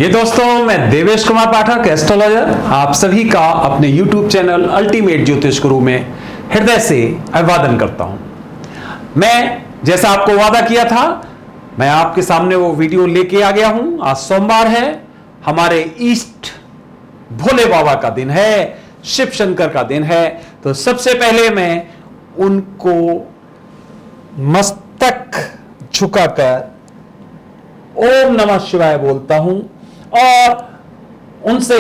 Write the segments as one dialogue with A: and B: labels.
A: ये दोस्तों, मैं देवेश कुमार पाठक, एस्ट्रोलॉजर, आप सभी का अपने YouTube चैनल अल्टीमेट ज्योतिष गुरु में हृदय से अभिवादन करता हूं। मैं जैसा आपको वादा किया था, मैं आपके सामने वो वीडियो लेके आ गया हूं। आज सोमवार है, हमारे ईस्ट भोले बाबा का दिन है, शिव शंकर का दिन है। तो सबसे पहले मैं उनको मस्तक झुकाकर ओम नमः शिवाय बोलता हूं और उनसे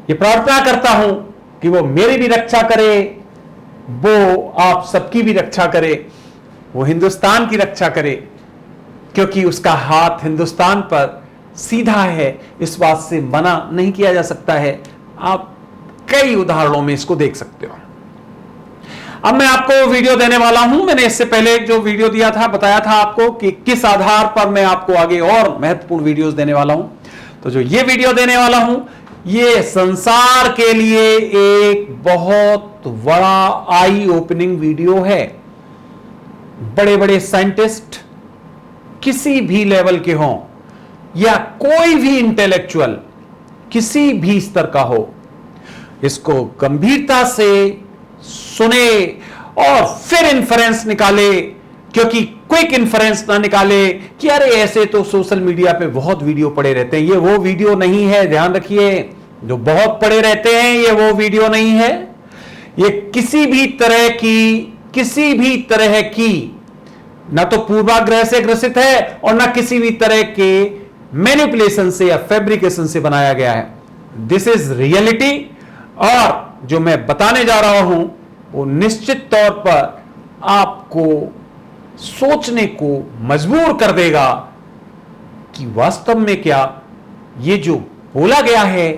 A: ये प्रार्थना करता हूं कि वो मेरी भी रक्षा करे, वो आप सबकी भी रक्षा करे, वो हिंदुस्तान की रक्षा करे, क्योंकि उसका हाथ हिंदुस्तान पर सीधा है। इस बात से मना नहीं किया जा सकता है। आप कई उदाहरणों में इसको देख सकते हो। अब मैं आपको वीडियो देने वाला हूं। मैंने इससे पहले जो वीडियो दिया था, बताया था आपको कि किस आधार पर मैं आपको आगे और महत्वपूर्ण वीडियोस देने वाला हूं। तो जो ये वीडियो देने वाला हूं, ये संसार के लिए एक बहुत बड़ा आई ओपनिंग वीडियो है। बड़े बड़े साइंटिस्ट किसी भी लेवल के हों या कोई भी इंटेलेक्चुअल किसी भी स्तर का हो, इसको गंभीरता से सुने और फिर इन्फ्रेंस निकाले। क्योंकि क्विक इन्फ्रेंस ना निकाले कि अरे ऐसे तो सोशल मीडिया पे बहुत वीडियो पड़े रहते हैं, ये वो वीडियो नहीं है। ध्यान रखिए, जो बहुत पड़े रहते हैं ये वो वीडियो नहीं है। ये किसी भी तरह की ना तो पूर्वाग्रह से ग्रसित है और ना किसी भी तरह के मैनिपुलेशन से या फैब्रिकेशन से बनाया गया है। This is reality. और जो मैं बताने जा रहा हूं वो निश्चित तौर पर आपको सोचने को मजबूर कर देगा कि वास्तव में क्या ये जो बोला गया है,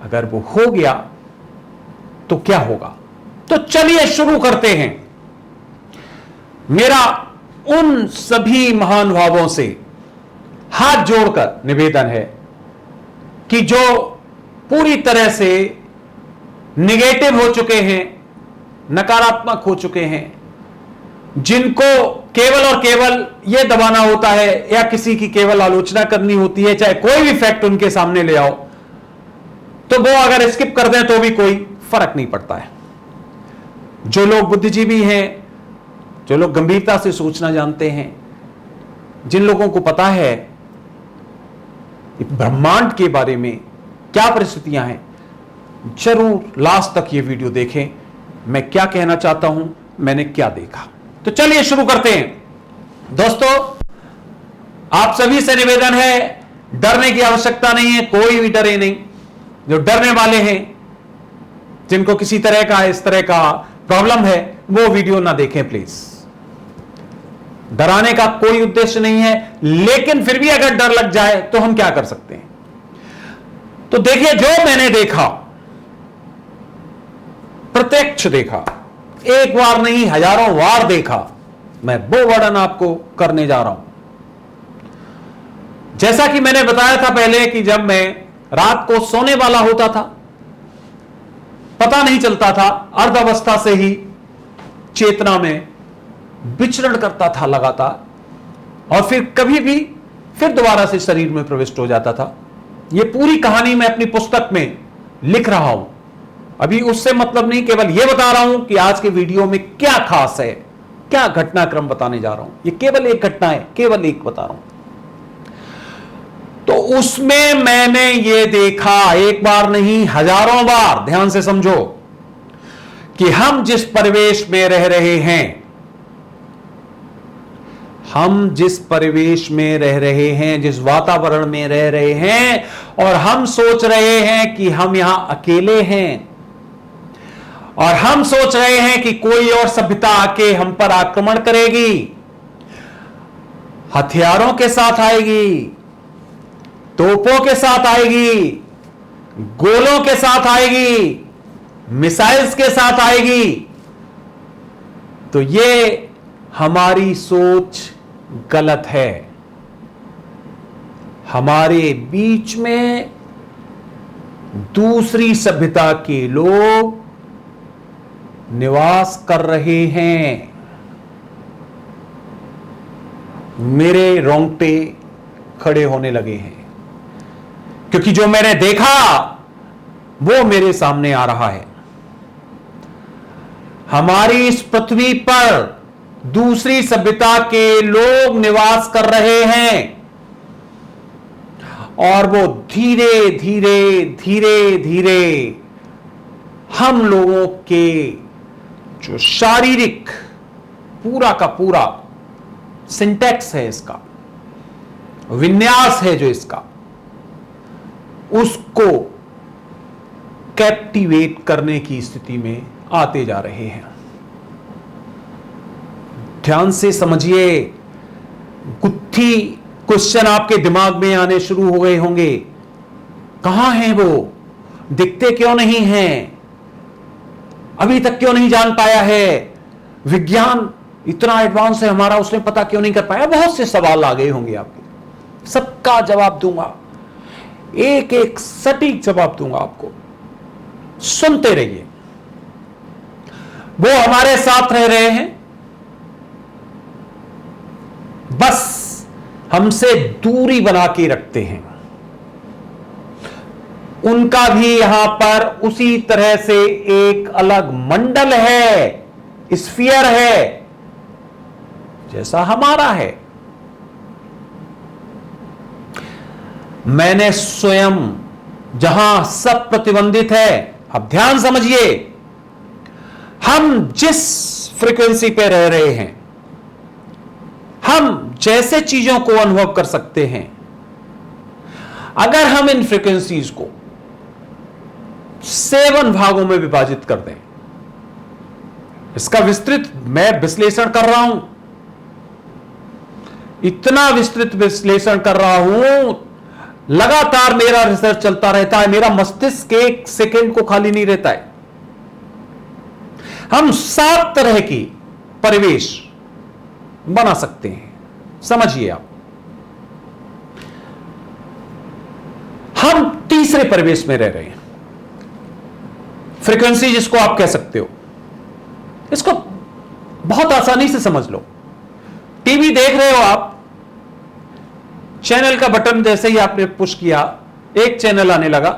A: अगर वो हो गया तो क्या होगा। तो चलिए शुरू करते हैं। मेरा उन सभी महानुभावों से हाथ जोड़कर निवेदन है कि जो पूरी तरह से निगेटिव हो चुके हैं, नकारात्मक हो चुके हैं, जिनको केवल और केवल यह दबाना होता है या किसी की केवल आलोचना करनी होती है, चाहे कोई भी फैक्ट उनके सामने ले आओ तो वो अगर स्किप कर दें तो भी कोई फर्क नहीं पड़ता है। जो लोग बुद्धिजीवी हैं, जो लोग गंभीरता से सोचना जानते हैं, जिन लोगों को पता है ब्रह्मांड के बारे में क्या परिस्थितियां हैं, जरूर लास्ट तक ये वीडियो देखें। मैं क्या कहना चाहता हूं, मैंने क्या देखा। तो चलिए शुरू करते हैं। दोस्तों, आप सभी से निवेदन है, डरने की आवश्यकता नहीं है, कोई भी डरे नहीं। जो डरने वाले हैं, जिनको किसी तरह का इस तरह का प्रॉब्लम है, वो वीडियो ना देखें प्लीज। डराने का कोई उद्देश्य नहीं है, लेकिन फिर भी अगर डर लग जाए तो हम क्या कर सकते हैं। तो देखिए, जो मैंने देखा, प्रत्यक्ष देखा, एक बार नहीं हजारों बार देखा, मैं वो वर्णन आपको करने जा रहा हूं। जैसा कि मैंने बताया था पहले कि जब मैं रात को सोने वाला होता था, पता नहीं चलता था, अर्ध अवस्था से ही चेतना में विचरण करता था लगातार, और फिर कभी भी फिर दोबारा से शरीर में प्रविष्ट हो जाता था। यह पूरी कहानी मैं अपनी पुस्तक में लिख रहा हूं। अभी उससे मतलब नहीं, केवल यह बता रहा हूं कि आज के वीडियो में क्या खास है, क्या घटनाक्रम बताने जा रहा हूं। यह केवल एक घटना है, केवल एक बता रहा हूं। तो उसमें मैंने यह देखा, एक बार नहीं हजारों बार, ध्यान से समझो, कि हम जिस परिवेश में रह रहे हैं, हम जिस परिवेश में रह रहे हैं, जिस वातावरण में रह रहे हैं, और हम सोच रहे हैं कि हम यहां अकेले हैं, और हम सोच रहे हैं कि कोई और सभ्यता आके हम पर आक्रमण करेगी, हथियारों के साथ आएगी, तोपों के साथ आएगी, गोलों के साथ आएगी, मिसाइल्स के साथ आएगी। तो ये हमारी सोच गलत है। हमारे बीच में दूसरी सभ्यता के लोग निवास कर रहे हैं। मेरे रोंगटे खड़े होने लगे हैं। क्योंकि जो मैंने देखा वो मेरे सामने आ रहा है। हमारी इस पृथ्वी पर दूसरी सभ्यता के लोग निवास कर रहे हैं और वो धीरे धीरे धीरे धीरे हम लोगों के जो शारीरिक पूरा का पूरा सिंटैक्स है, इसका विन्यास है जो इसका, उसको कैप्टिवेट करने की स्थिति में आते जा रहे हैं। ध्यान से समझिए, गुत्थी क्वेश्चन आपके दिमाग में आने शुरू हो गए होंगे। कहां हैं वो? दिखते क्यों नहीं हैं? अभी तक क्यों नहीं जान पाया है? विज्ञान इतना एडवांस है हमारा, उसने पता क्यों नहीं कर पाया? बहुत से सवाल आ गए होंगे आपके, सबका जवाब दूंगा, एक एक सटीक जवाब दूंगा आपको। सुनते रहिए। वो हमारे साथ रह रहे हैं, बस हमसे दूरी बना के रखते हैं। उनका भी यहां पर उसी तरह से एक अलग मंडल है, स्फीयर है, जैसा हमारा है। मैंने स्वयं जहां सब प्रतिबंधित है, अब ध्यान समझिए, हम जिस फ्रीक्वेंसी पे रह रहे हैं, हम जैसे चीजों को अनुभव कर सकते हैं, अगर हम इन फ्रीक्वेंसीज को 7 भागों में विभाजित कर दें, इसका विस्तृत मैं विश्लेषण कर रहा हूं, इतना विस्तृत विश्लेषण कर रहा हूं, लगातार मेरा रिसर्च चलता रहता है, मेरा मस्तिष्क एक सेकंड को खाली नहीं रहता है। हम 7 तरह की परिवेश बना सकते हैं। समझिए आप, हम तीसरे परिवेश में रह रहे हैं, फ्रीक्वेंसी जिसको आप कह सकते हो। इसको बहुत आसानी से समझ लो। टीवी देख रहे हो आप, चैनल का बटन जैसे ही आपने पुश किया, एक चैनल आने लगा,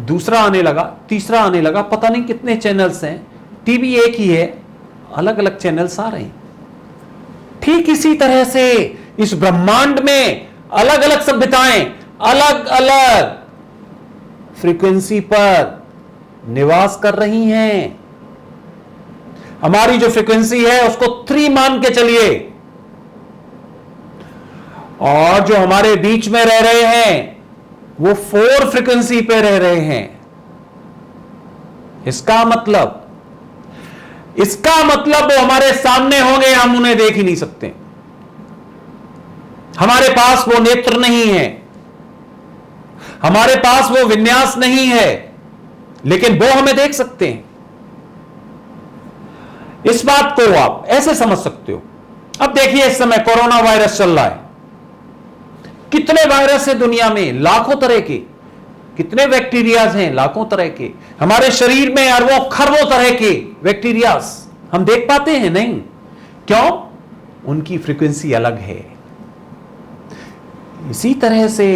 A: दूसरा आने लगा, तीसरा आने लगा, पता नहीं कितने चैनल्स हैं। टीवी एक ही है, अलग अलग चैनल्स आ रहे हैं। ठीक इसी तरह से इस ब्रह्मांड में अलग अलग सभ्यताएं अलग अलग फ्रीक्वेंसी पर निवास कर रही हैं। हमारी जो फ्रीक्वेंसी है उसको 3 मान के चलिए, और जो हमारे बीच में रह रहे हैं वो 4 फ्रीक्वेंसी पे रह रहे हैं। इसका मतलब वो हमारे सामने होंगे, हम उन्हें देख ही नहीं सकते। हमारे पास वो नेत्र नहीं है, हमारे पास वो विन्यास नहीं है, लेकिन वो हमें देख सकते हैं। इस बात को आप ऐसे समझ सकते हो। अब देखिए, इस समय कोरोना वायरस चल रहा है। कितने वायरस है दुनिया में? लाखों तरह के। कितने बैक्टीरियाज हैं? लाखों तरह के। हमारे शरीर में अरबों खरबों तरह के बैक्टीरियाज हम देख पाते हैं नहीं। क्यों? उनकी फ्रीक्वेंसी अलग है। इसी तरह से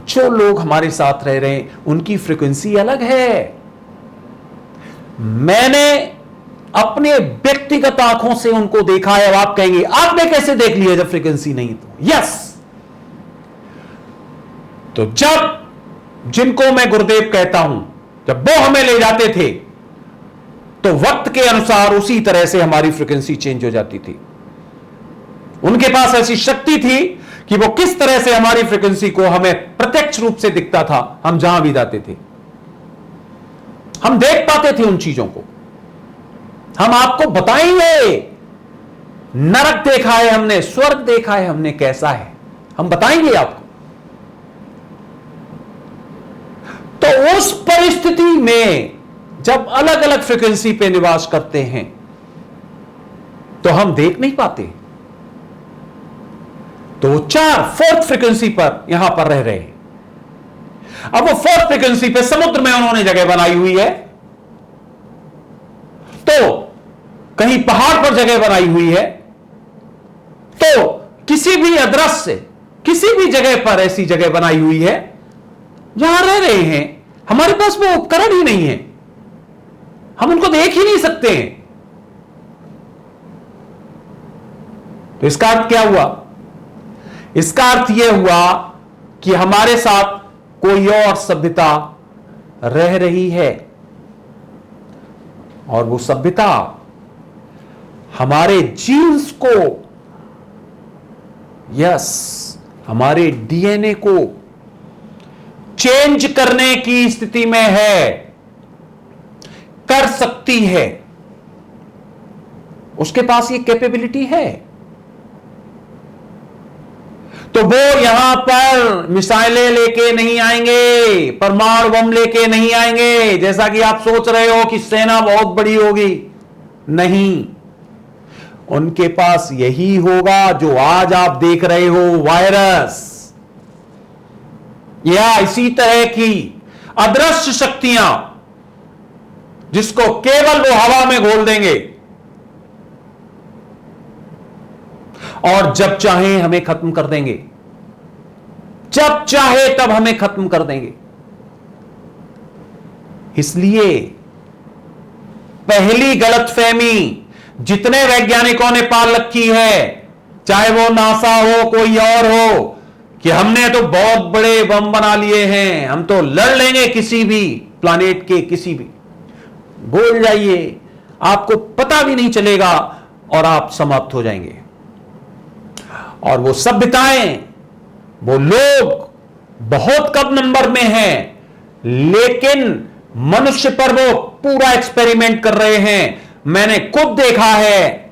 A: जो लोग हमारे साथ रह रहे हैं उनकी फ्रीक्वेंसी अलग है। मैंने अपने व्यक्तिगत आंखों से उनको देखा है। अब आप कहेंगे आपने कैसे देख लिया जब फ्रीक्वेंसी नहीं? तो यस, तो जब जिनको मैं गुरुदेव कहता हूं, जब वो हमें ले जाते थे तो वक्त के अनुसार उसी तरह से हमारी फ्रीक्वेंसी चेंज हो जाती थी। उनके पास ऐसी शक्ति थी कि वो किस तरह से हमारी फ्रीक्वेंसी को हमें प्रत्यक्ष रूप से दिखता था। हम जहां भी जाते थे हम देख पाते थे उन चीजों को। हम आपको बताएंगे, नरक देखा है हमने, स्वर्ग देखा है हमने, कैसा है हम बताएंगे आपको। तो उस परिस्थिति में जब अलग अलग फ्रीक्वेंसी पे निवास करते हैं तो हम देख नहीं पाते। तो वो 4th फ्रीक्वेंसी पर यहां पर रह रहे हैं। अब वो 4th फ्रीक्वेंसी पे समुद्र में उन्होंने जगह बनाई हुई है, तो कहीं पहाड़ पर जगह बनाई हुई है, तो किसी भी अदृश्य किसी भी जगह पर ऐसी जगह बनाई हुई है जहां रह रहे हैं, हमारे पास वो उपकरण ही नहीं है, हम उनको देख ही नहीं सकते हैं। तो इसका अर्थ क्या हुआ? इसका अर्थ यह हुआ कि हमारे साथ कोई और सभ्यता रह रही है, और वो सभ्यता हमारे जीन्स को, हमारे डीएनए को चेंज करने की स्थिति में है, कर सकती है। उसके पास ये कैपेबिलिटी है। तो वो यहां पर मिसाइलें लेके नहीं आएंगे, परमाणु बम लेके नहीं आएंगे, जैसा कि आप सोच रहे हो कि सेना बहुत बड़ी होगी। नहीं, उनके पास यही होगा जो आज आप देख रहे हो, वायरस या इसी तरह की अदृश्य शक्तियां, जिसको केवल वो हवा में घोल देंगे और जब चाहे हमें खत्म कर देंगे, जब चाहे तब हमें खत्म कर देंगे। इसलिए पहली गलतफहमी जितने वैज्ञानिकों ने पाल रखी है, चाहे वो नासा हो, कोई और हो, कि हमने तो बहुत बड़े बम बना लिए हैं, हम तो लड़ लेंगे किसी भी प्लानेट के किसी भी, भूल जाइए, आपको पता भी नहीं चलेगा और आप समाप्त हो जाएंगे। और वो सभ्यताएं, वो लोग बहुत कम नंबर में हैं, लेकिन मनुष्य पर वो पूरा एक्सपेरिमेंट कर रहे हैं। मैंने खुद देखा है,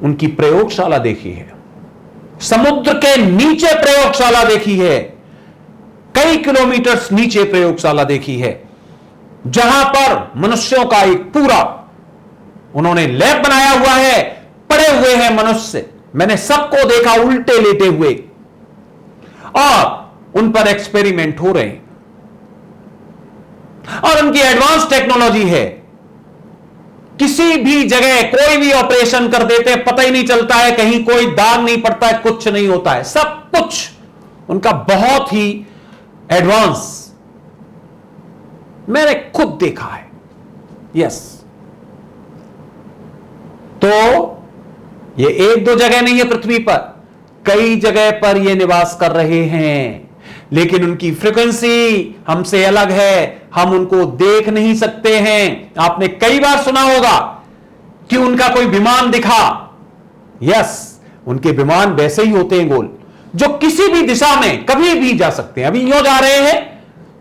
A: उनकी प्रयोगशाला देखी है, समुद्र के नीचे प्रयोगशाला देखी है, कई किलोमीटर नीचे प्रयोगशाला देखी है, जहां पर मनुष्यों का एक पूरा उन्होंने लैब बनाया हुआ है, पड़े हुए हैं मनुष्य। मैंने सबको देखा उल्टे लेटे हुए, और उन पर एक्सपेरिमेंट हो रहे हैं, और उनकी एडवांस टेक्नोलॉजी है। किसी भी जगह कोई भी ऑपरेशन कर देते हैं, पता ही नहीं चलता है, कहीं कोई दाग नहीं पड़ता है, कुछ नहीं होता है, सब कुछ उनका बहुत ही एडवांस। मैंने खुद देखा है। यस, तो ये एक दो जगह नहीं है पृथ्वी पर, कई जगह पर ये निवास कर रहे हैं, लेकिन उनकी फ्रीक्वेंसी हमसे अलग है, हम उनको देख नहीं सकते हैं। आपने कई बार सुना होगा कि उनका कोई विमान दिखा। यस, उनके विमान वैसे ही होते हैं, गोल, जो किसी भी दिशा में कभी भी जा सकते हैं। अभी यूं जा रहे हैं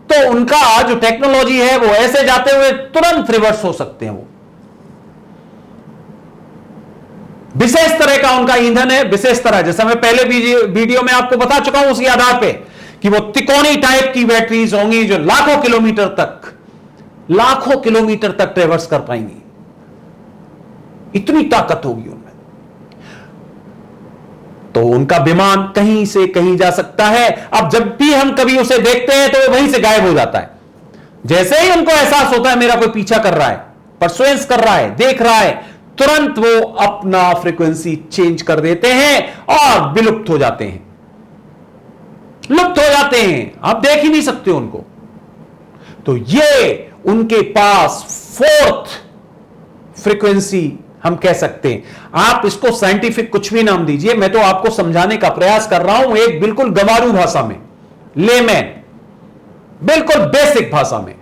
A: तो उनका जो टेक्नोलॉजी है वो ऐसे जाते हुए तुरंत रिवर्स हो सकते हैं। वो विशेष तरह का उनका ईंधन है, विशेष तरह, जैसा मैं पहले वीडियो में आपको बता चुका हूं, उसी आधार पे कि वो त्रिकोणी टाइप की बैटरीज होंगी जो लाखों किलोमीटर तक ट्रेवर्स कर पाएंगी। इतनी ताकत होगी उनमें। तो उनका विमान कहीं से कहीं जा सकता है। अब जब भी हम कभी उसे देखते हैं तो वो वहीं से गायब हो जाता है। जैसे ही उनको एहसास होता है मेरा कोई पीछा कर रहा है, परसुएंस कर रहा है, देख रहा है, तुरंत वो अपना फ्रीक्वेंसी चेंज कर देते हैं और विलुप्त हो जाते हैं, लुप्त हो जाते हैं। आप देख ही नहीं सकते उनको। तो ये उनके पास फोर्थ फ्रीक्वेंसी हम कह सकते हैं। आप इसको साइंटिफिक कुछ भी नाम दीजिए, मैं तो आपको समझाने का प्रयास कर रहा हूं एक बिल्कुल गंवारू भाषा में, लेमैन, बिल्कुल बेसिक भाषा में,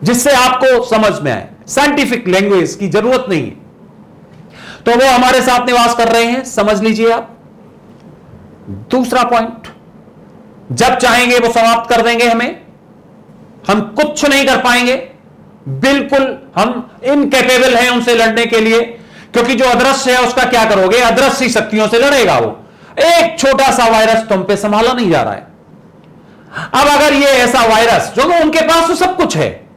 A: जिससे आपको समझ में आए। साइंटिफिक लैंग्वेज की जरूरत नहीं है। तो वो हमारे साथ निवास कर रहे हैं, समझ लीजिए आप। दूसरा पॉइंट, जब चाहेंगे वो समाप्त कर देंगे हमें, हम कुछ नहीं कर पाएंगे, बिल्कुल हम इनकैपेबल हैं उनसे लड़ने के लिए, क्योंकि जो अदृश्य है उसका क्या करोगे, अदृश्य शक्तियों से लड़ेगा वो। एक छोटा सा वायरस तुम पे संभाला नहीं जा रहा है। अब अगर ये ऐसा वायरस, जो उनके पास तो सब कुछ है,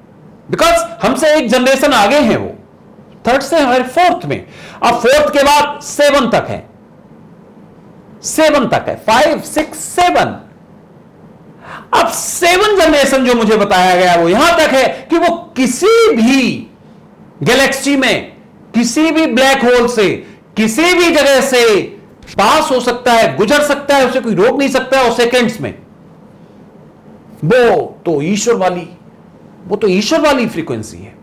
A: बिकॉज हमसे एक जनरेशन आगे हैं वो, थर्ड से हमारे फोर्थ में, अब फोर्थ के बाद 7 तक है, 7 तक है, 5, 6, 7। अब 7 जनरेशन जो मुझे बताया गया वो यहां तक है कि वो किसी भी गैलेक्सी में, किसी भी ब्लैक होल से, किसी भी जगह से पास हो सकता है, गुजर सकता है, उसे कोई रोक नहीं सकता है, और सेकेंड्स में। वो तो ईश्वर वाली फ्रीक्वेंसी है,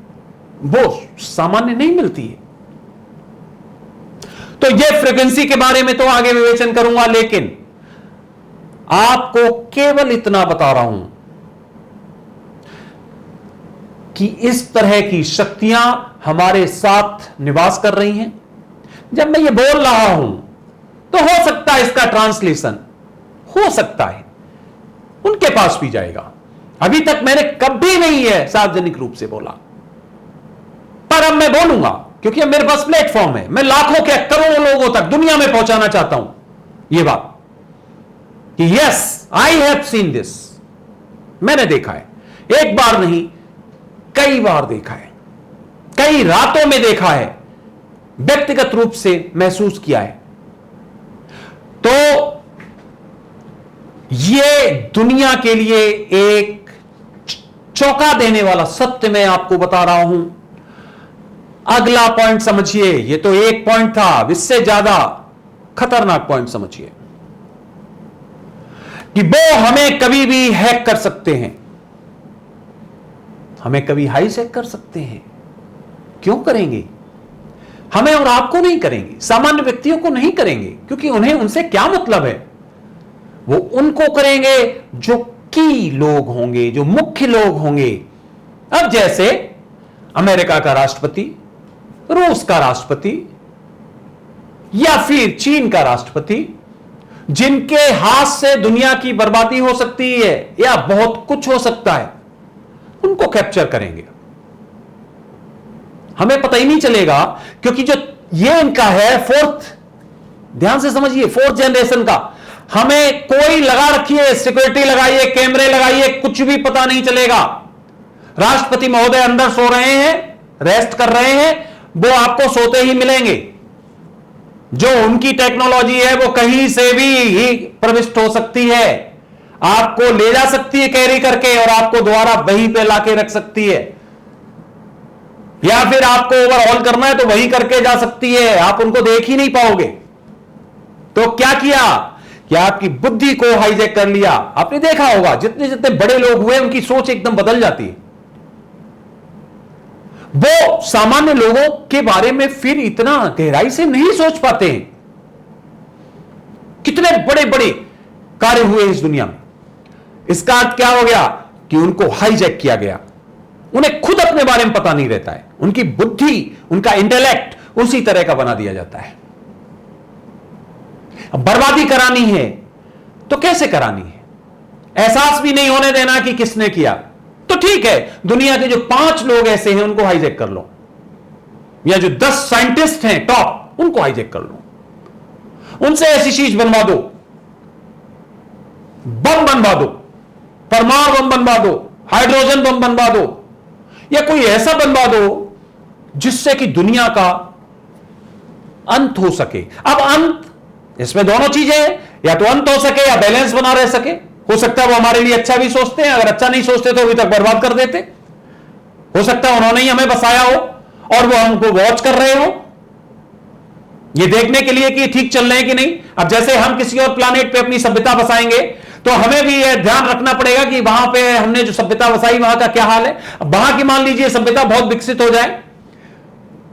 A: वो सामान्य नहीं मिलती है। तो ये फ्रीक्वेंसी के बारे में तो आगे विवेचन करूंगा, लेकिन आपको केवल इतना बता रहा हूं कि इस तरह की शक्तियां हमारे साथ निवास कर रही हैं। जब मैं ये बोल रहा हूं तो हो सकता है इसका ट्रांसलेशन हो सकता है उनके पास भी जाएगा। अभी तक मैंने कभी नहीं है सार्वजनिक रूप से बोला, पर अब मैं बोलूंगा, क्योंकि अब मेरे पास प्लेटफॉर्म है। मैं लाखों के करोड़ों लोगों तक दुनिया में पहुंचाना चाहता हूं यह बात कि yes, I have seen this. मैंने देखा है, एक बार नहीं कई बार देखा है, कई रातों में देखा है, व्यक्तिगत रूप से महसूस किया है। तो यह दुनिया के लिए एक चौंका देने वाला सत्य मैं आपको बता रहा हूं। अगला पॉइंट समझिए, यह तो एक पॉइंट था, इससे ज्यादा खतरनाक पॉइंट समझिए कि वो हमें कभी भी हैक कर सकते हैं, हमें कभी हाईजैक कर सकते हैं। क्यों करेंगे? हमें और आपको नहीं करेंगे, सामान्य व्यक्तियों को नहीं करेंगे, क्योंकि उन्हें उनसे क्या मतलब है। वो उनको करेंगे जो की लोग होंगे, जो मुख्य लोग होंगे। अब जैसे अमेरिका का राष्ट्रपति, रूस का राष्ट्रपति, या फिर चीन का राष्ट्रपति, जिनके हाथ से दुनिया की बर्बादी हो सकती है या बहुत कुछ हो सकता है, उनको कैप्चर करेंगे। हमें पता ही नहीं चलेगा, क्योंकि जो ये इनका है फोर्थ, ध्यान से समझिए, फोर्थ जनरेशन का। हमें कोई लगा रखिए, सिक्योरिटी लगाइए, कैमरे लगाइए, कुछ भी पता नहीं चलेगा। राष्ट्रपति महोदय अंदर सो रहे हैं, रेस्ट कर रहे हैं, वो आपको सोते ही मिलेंगे। जो उनकी टेक्नोलॉजी है वो कहीं से भी प्रविष्ट हो सकती है, आपको ले जा सकती है कैरी करके, और आपको दोबारा वहीं पे लाके रख सकती है, या फिर आपको ओवरऑल करना है तो वहीं करके जा सकती है, आप उनको देख ही नहीं पाओगे। तो क्या किया कि आपकी बुद्धि को हाईजैक कर लिया। आपने देखा होगा जितने जितने बड़े लोग हुए उनकी सोच एकदम बदल जाती है। वो सामान्य लोगों के बारे में फिर इतना गहराई से नहीं सोच पाते हैं। कितने बड़े बड़े कार्य हुए इस दुनिया में। इसका अर्थ क्या हो गया कि उनको हाईजैक किया गया। उन्हें खुद अपने बारे में पता नहीं रहता है, उनकी बुद्धि, उनका इंटेलेक्ट उसी तरह का बना दिया जाता है। अब बर्बादी करानी है तो कैसे करानी है? एहसास भी नहीं होने देना कि किसने किया। तो ठीक है, दुनिया के जो 5 लोग ऐसे हैं उनको हाईजैक कर लो, या जो 10 साइंटिस्ट हैं टॉप, उनको हाईजैक कर लो, उनसे ऐसी चीज बनवा दो, बम बनवा दो, परमाणु बम बनवा दो, हाइड्रोजन बम बनवा दो, या कोई ऐसा बनवा दो जिससे कि दुनिया का अंत हो सके। अब अंत, इसमें दोनों चीजें हैं, या तो अंत हो सके या बैलेंस बना रह सके। हो सकता है वो हमारे लिए अच्छा भी सोचते हैं, अगर अच्छा नहीं सोचते तो अभी तक बर्बाद कर देते। हो सकता है उन्होंने ही हमें बसाया हो और वो हमको वॉच कर रहे हो, ये देखने के लिए कि ठीक चल रहे हैं कि नहीं। अब जैसे हम किसी और प्लैनेट पे अपनी सभ्यता बसाएंगे तो हमें भी यह ध्यान रखना पड़ेगा कि वहां पे हमने जो सभ्यता बसाई वहां का क्या हाल है। अब वहां की मान लीजिए सभ्यता बहुत विकसित हो जाए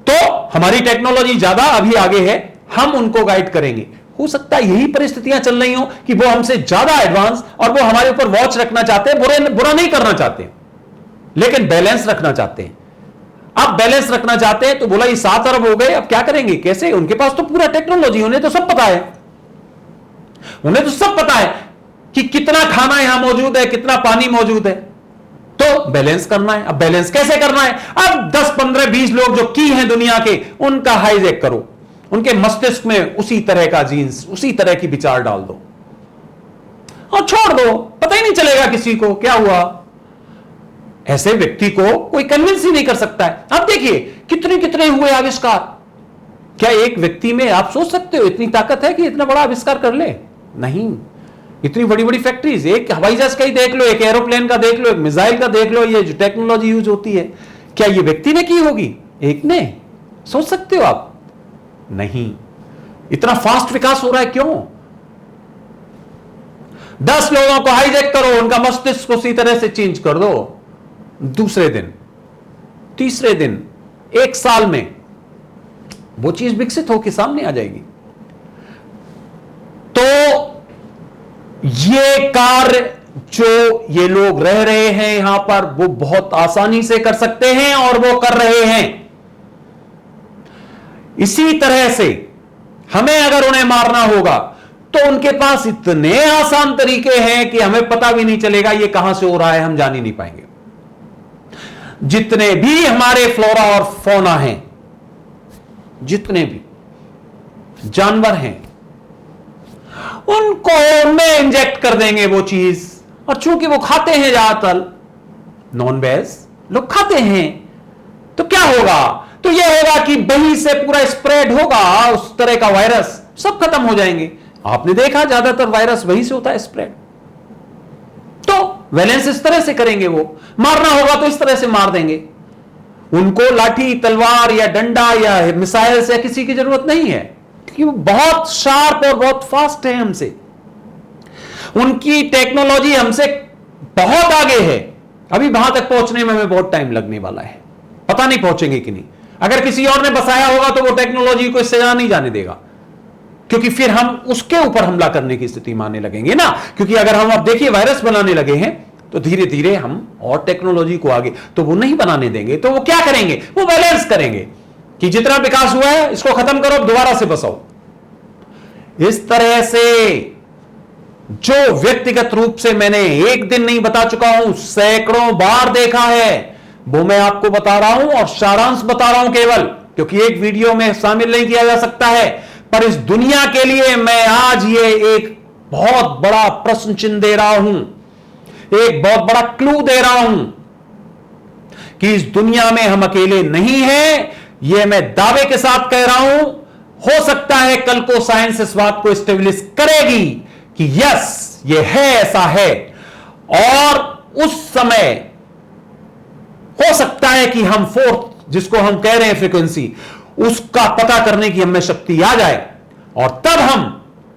A: तो हमारी टेक्नोलॉजी ज्यादा अभी आगे है, हम उनको गाइड करेंगे। हो सकता है यही परिस्थितियां चल रही हो कि वो हमसे ज्यादा एडवांस और वो हमारे ऊपर वॉच रखना चाहते हैं, बुरा नहीं करना चाहते, लेकिन बैलेंस रखना चाहते हैं। अब बैलेंस रखना चाहते हैं तो बोला ये 7 अरब हो गए, अब क्या करेंगे, कैसे? उनके पास तो पूरा टेक्नोलॉजी, उन्हें तो सब पता है, उन्हें तो सब पता है कि कितना खाना यहां मौजूद है, कितना पानी मौजूद है। तो बैलेंस करना है। अब बैलेंस कैसे करना है? अब 10, 15, 20 लोग जो की हैं दुनिया के, उनका हाईजैक करो, उनके मस्तिष्क में उसी तरह का जीन्स, उसी तरह की विचार डाल दो और छोड़ दो, पता ही नहीं चलेगा किसी को क्या हुआ। ऐसे व्यक्ति को कोई कन्विंस ही नहीं कर सकता है। अब देखिए कितने कितने हुए आविष्कार। क्या एक व्यक्ति में आप सोच सकते हो इतनी ताकत है कि इतना बड़ा आविष्कार कर ले? नहीं। इतनी बड़ी बड़ी फैक्ट्रीज, एक हवाई जहाज का ही देख लो, एक एरोप्लेन का देख लो, एक मिसाइल का देख लो, ये जो टेक्नोलॉजी यूज होती है, क्या ये व्यक्ति ने की होगी? एक ने? सोच सकते हो आप? नहीं। इतना फास्ट विकास हो रहा है क्यों? 10 लोगों को हाईजैक करो, उनका मस्तिष्क उसी तरह से चेंज कर दो, दूसरे दिन, तीसरे दिन, 1 साल में वो चीज विकसित होकर सामने आ जाएगी। तो ये कार्य जो ये लोग रह रहे हैं यहां पर, वो बहुत आसानी से कर सकते हैं और वो कर रहे हैं। इसी तरह से हमें अगर उन्हें मारना होगा तो उनके पास इतने आसान तरीके हैं कि हमें पता भी नहीं चलेगा ये कहां से हो रहा है, हम जान ही नहीं पाएंगे। जितने भी हमारे फ्लोरा और फौना हैं, जितने भी जानवर हैं, उनको में इंजेक्ट कर देंगे वो चीज, और चूंकि वो खाते हैं, ज्यादातर नॉन वेज लोग खाते हैं, तो क्या होगा? तो यह होगा कि वहीं से पूरा स्प्रेड होगा, उस तरह का वायरस सब खत्म हो जाएंगे। आपने देखा ज्यादातर वायरस वहीं से होता है स्प्रेड। तो वैलेंस इस तरह से करेंगे, वो मारना होगा तो इस तरह से मार देंगे। उनको लाठी, तलवार या डंडा या मिसाइल से किसी की जरूरत नहीं है, क्योंकि वो बहुत शार्प और बहुत फास्ट है हमसे। उनकी टेक्नोलॉजी हमसे बहुत आगे है। अभी वहां तक पहुंचने में हमें बहुत टाइम लगने वाला है, पता नहीं पहुंचेंगे कि नहीं। अगर किसी और ने बसाया होगा तो वो टेक्नोलॉजी को इससे नहीं जाने देगा, क्योंकि फिर हम उसके ऊपर हमला करने की स्थिति में आने लगेंगे ना। क्योंकि अगर हम अब देखिए वायरस बनाने लगे हैं तो धीरे धीरे हम और टेक्नोलॉजी को आगे तो वो नहीं बनाने देंगे। तो वो क्या करेंगे? वो बैलेंस करेंगे कि जितना विकास हुआ है इसको खत्म करो, दोबारा से बसाओ। इस तरह से जो व्यक्तिगत रूप से मैंने एक दिन नहीं बता चुका हूं, सैकड़ों बार देखा है, वो मैं आपको बता रहा हूं और सारांश बता रहा हूं केवल, क्योंकि एक वीडियो में शामिल नहीं किया जा सकता है। पर इस दुनिया के लिए मैं आज ये एक बहुत बड़ा प्रश्न चिन्ह दे रहा हूं, एक बहुत बड़ा क्लू दे रहा हूं कि इस दुनिया में हम अकेले नहीं हैं। यह मैं दावे के साथ कह रहा हूं। हो सकता है कल को साइंस इस बात को एस्टेब्लिश करेगी कि यस ये है, ऐसा है, और उस समय हो सकता है कि हम फोर्थ, जिसको हम कह रहे हैं फ्रीक्वेंसी, उसका पता करने की हमें शक्ति आ जाए। और तब हम,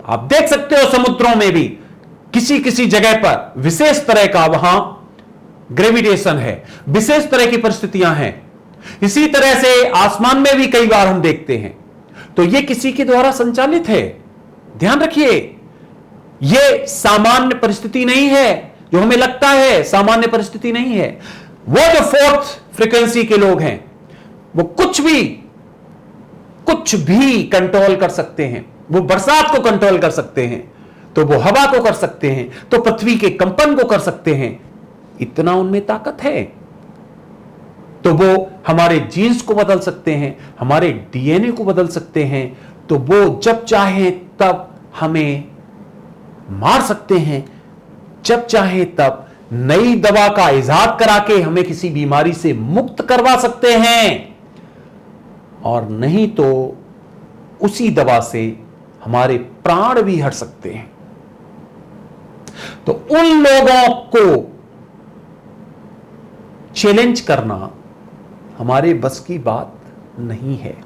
A: आप देख सकते हो समुद्रों में भी किसी किसी जगह पर विशेष तरह का वहां ग्रेविटेशन है, विशेष तरह की परिस्थितियां हैं। इसी तरह से आसमान में भी कई बार हम देखते हैं। तो यह किसी के द्वारा संचालित है। ध्यान रखिए, यह सामान्य परिस्थिति नहीं है जो हमें लगता है, सामान्य परिस्थिति नहीं है। वो जो फोर्थ फ्रीक्वेंसी के लोग हैं, वो कुछ भी कंट्रोल कर सकते हैं। वो बरसात को कंट्रोल कर सकते हैं, तो वो हवा को कर सकते हैं, तो पृथ्वी के कंपन को कर सकते हैं। इतना उनमें ताकत है। तो वो हमारे जीन्स को बदल सकते हैं, हमारे डीएनए को बदल सकते हैं। तो वो जब चाहे तब हमें मार सकते हैं, जब चाहे तब नई दवा का इजाद करा के हमें किसी बीमारी से मुक्त करवा सकते हैं, और नहीं तो उसी दवा से हमारे प्राण भी हट सकते हैं। तो उन लोगों को चैलेंज करना हमारे बस की बात नहीं है।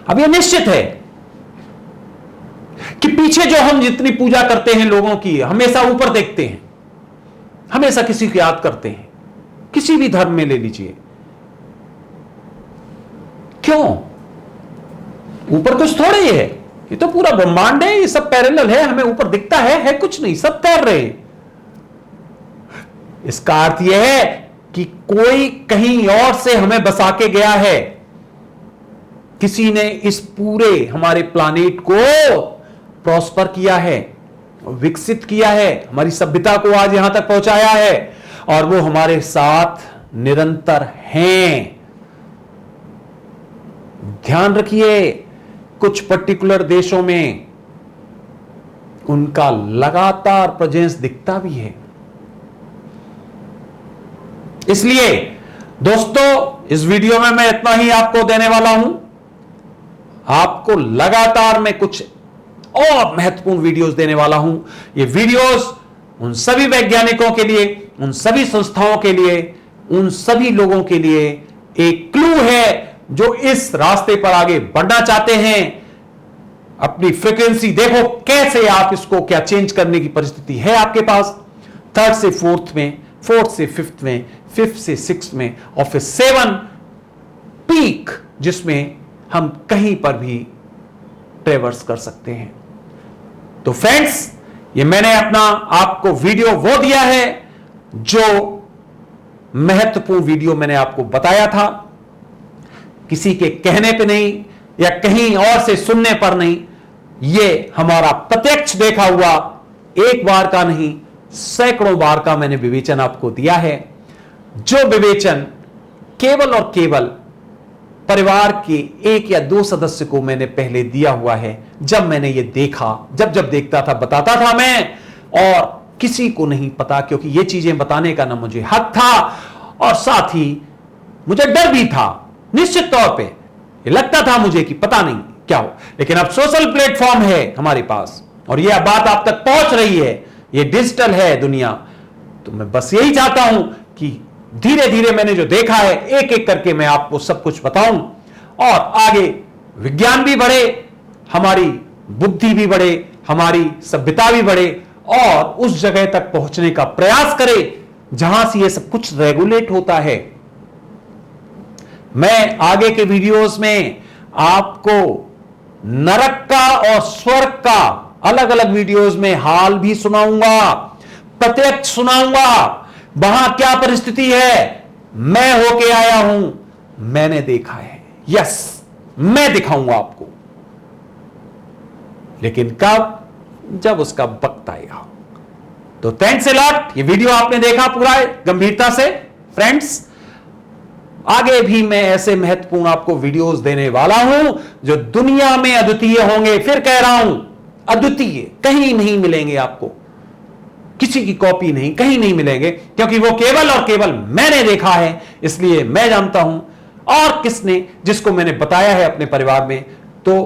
A: अब यह निश्चित है कि पीछे जो हम जितनी पूजा करते हैं लोगों की, हमेशा ऊपर देखते हैं, हमेशा किसी को याद करते हैं, किसी भी धर्म में ले लीजिए। क्यों? ऊपर कुछ थोड़ा ही है, ये तो पूरा ब्रह्मांड है, ये सब पैरेलल है, हमें ऊपर दिखता है कुछ नहीं, सब तैर रहे हैं। इसका अर्थ यह है कि कोई कहीं और से हमें बसा के गया है। किसी ने इस पूरे हमारे प्लानेट को प्रॉस्पर किया है, विकसित किया है, हमारी सभ्यता को आज यहां तक पहुंचाया है, और वो हमारे साथ निरंतर हैं। ध्यान रखिए, कुछ पर्टिकुलर देशों में उनका लगातार प्रेजेंस दिखता भी है। इसलिए दोस्तों, इस वीडियो में मैं इतना ही आपको देने वाला हूं। आपको लगातार मैं कुछ और महत्वपूर्ण वीडियोस देने वाला हूं। ये वीडियोस उन सभी वैज्ञानिकों के लिए, उन सभी संस्थाओं के लिए, उन सभी लोगों के लिए एक क्लू है जो इस रास्ते पर आगे बढ़ना चाहते हैं अपनी फ्रीक्वेंसी देखो कैसे आप इसको क्या चेंज करने की परिस्थिति है आपके पास। थर्ड से फोर्थ में, फोर्थ से फिफ्थ में, फिफ्थ से सिक्स्थ में, और फिर 7 पीक जिसमें हम कहीं पर भी ट्रेवर्स कर सकते हैं। तो फ्रेंड्स, ये मैंने अपना आपको वीडियो वो दिया है जो महत्वपूर्ण वीडियो मैंने आपको बताया था, किसी के कहने पे नहीं या कहीं और से सुनने पर नहीं, ये हमारा प्रत्यक्ष देखा हुआ, एक बार का नहीं सैकड़ों बार का मैंने विवेचन आपको दिया है, जो विवेचन केवल और केवल परिवार के 1 या 2 सदस्य को मैंने पहले दिया हुआ है। जब मैंने ये देखा, जब देखता था बताता था मैं, और किसी को नहीं पता, क्योंकि ये चीजें बताने का ना मुझे हक था और साथ ही मुझे डर भी था। निश्चित तौर पे ये लगता था मुझे कि पता नहीं क्या हो, लेकिन अब सोशल प्लेटफॉर्म है हमारे पास और ये बात आप तक पहुंच रही है, ये डिजिटल है दुनिया। तो मैं बस यही चाहता हूं कि धीरे धीरे मैंने जो देखा है एक एक करके मैं आपको सब कुछ बताऊं और आगे विज्ञान भी बढ़े, हमारी बुद्धि भी बढ़े, हमारी सभ्यता भी बढ़े और उस जगह तक पहुंचने का प्रयास करें जहां से ये सब कुछ रेगुलेट होता है। मैं आगे के वीडियोस में आपको नरक का और स्वर्ग का अलग अलग वीडियोस में हाल भी सुनाऊंगा, प्रत्यक्ष सुनाऊंगा, वहां क्या परिस्थिति है, मैं होके आया हूं, मैंने देखा है, यस मैं दिखाऊंगा आपको, लेकिन कब, जब उसका वक्त आएगा। तो थैंक्स अ लॉट, ये वीडियो आपने देखा पूरा गंभीरता से। फ्रेंड्स, आगे भी मैं ऐसे महत्वपूर्ण आपको वीडियोस देने वाला हूं जो दुनिया में अद्वितीय होंगे। फिर कह रहा हूं, अद्वितीय, कहीं नहीं मिलेंगे आपको, किसी की कॉपी नहीं, कहीं नहीं मिलेंगे, क्योंकि वो केवल और केवल मैंने देखा है, इसलिए मैं जानता हूं। और किसने, जिसको मैंने बताया है अपने परिवार में, तो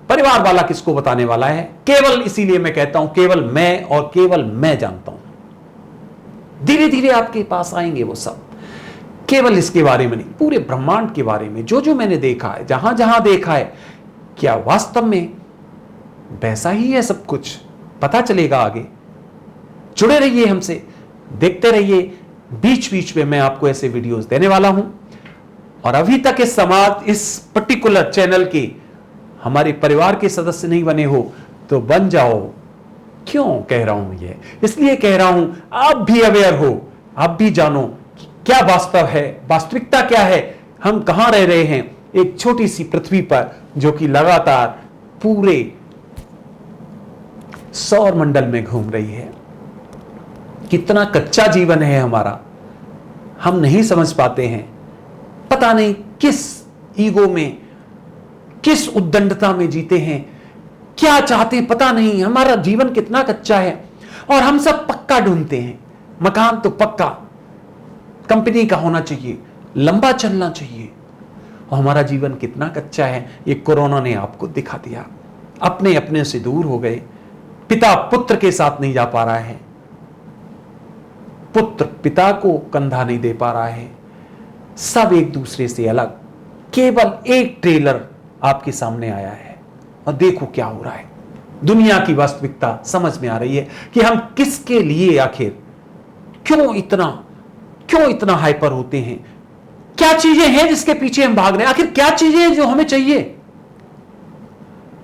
A: परिवार वाला किसको बताने वाला है, केवल इसीलिए मैं कहता हूं केवल मैं और केवल मैं जानता हूं। धीरे धीरे आपके पास आएंगे वो सब, केवल इसके बारे में नहीं, पूरे ब्रह्मांड के बारे में, जो जो मैंने देखा है, जहां जहां देखा है, क्या वास्तव में वैसा ही है सब कुछ, पता चलेगा आगे। जुड़े रहिए हमसे, देखते रहिए, बीच बीच में मैं आपको ऐसे वीडियोस देने वाला हूं। और अभी तक इस समाज, इस पर्टिकुलर चैनल के हमारे परिवार के सदस्य नहीं बने हो तो बन जाओ। क्यों कह रहा हूं ये, इसलिए कह रहा हूं आप भी अवेयर हो, आप भी जानो क्या वास्तव है, वास्तविकता क्या है, हम कहां रह रहे हैं एक छोटी सी पृथ्वी पर, जो कि लगातार पूरे सौर मंडल में घूम रही है। कितना कच्चा जीवन है हमारा, हम नहीं समझ पाते हैं। पता नहीं किस ईगो में, किस उद्दंडता में जीते हैं, क्या चाहते हैं पता नहीं। हमारा जीवन कितना कच्चा है और हम सब पक्का ढूंढते हैं। मकान तो पक्का, कंपनी का होना चाहिए, लंबा चलना चाहिए, और हमारा जीवन कितना कच्चा है ये कोरोना ने आपको दिखा दिया। अपने अपने से दूर हो गए, पिता पुत्र के साथ नहीं जा पा रहा है, पुत्र पिता को कंधा नहीं दे पा रहा है, सब एक दूसरे से अलग। केवल एक ट्रेलर आपके सामने आया है और देखो क्या हो रहा है। दुनिया की वास्तविकता समझ में आ रही है कि हम किसके लिए, आखिर क्यों इतना हाइपर होते हैं, क्या चीजें हैं जिसके पीछे हम भाग रहे हैं, आखिर क्या चीजें हैं जो हमें चाहिए।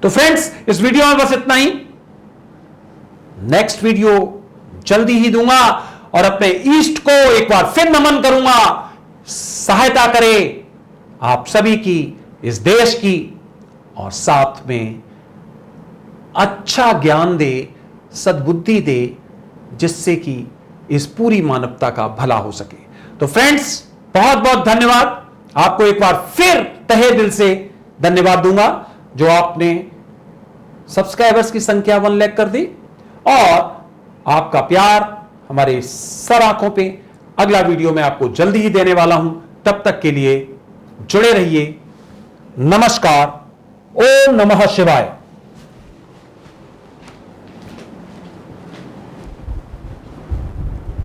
A: तो फ्रेंड्स, इस वीडियो में बस इतना ही। नेक्स्ट वीडियो जल्दी ही दूंगा और अपने ईस्ट को एक बार फिर नमन करूंगा। सहायता करे आप सभी की, इस देश की, और साथ में अच्छा ज्ञान दे, सद्बुद्धि दे, जिससे कि इस पूरी मानवता का भला हो सके। तो फ्रेंड्स, बहुत बहुत धन्यवाद। आपको एक बार फिर तहे दिल से धन्यवाद दूंगा जो आपने सब्सक्राइबर्स की संख्या 1 लाख कर दी, और आपका प्यार हमारे सर आंखों पे। अगला वीडियो मैं आपको जल्दी ही देने वाला हूं, तब तक के लिए जुड़े रहिए। नमस्कार। ओम नमः शिवाय।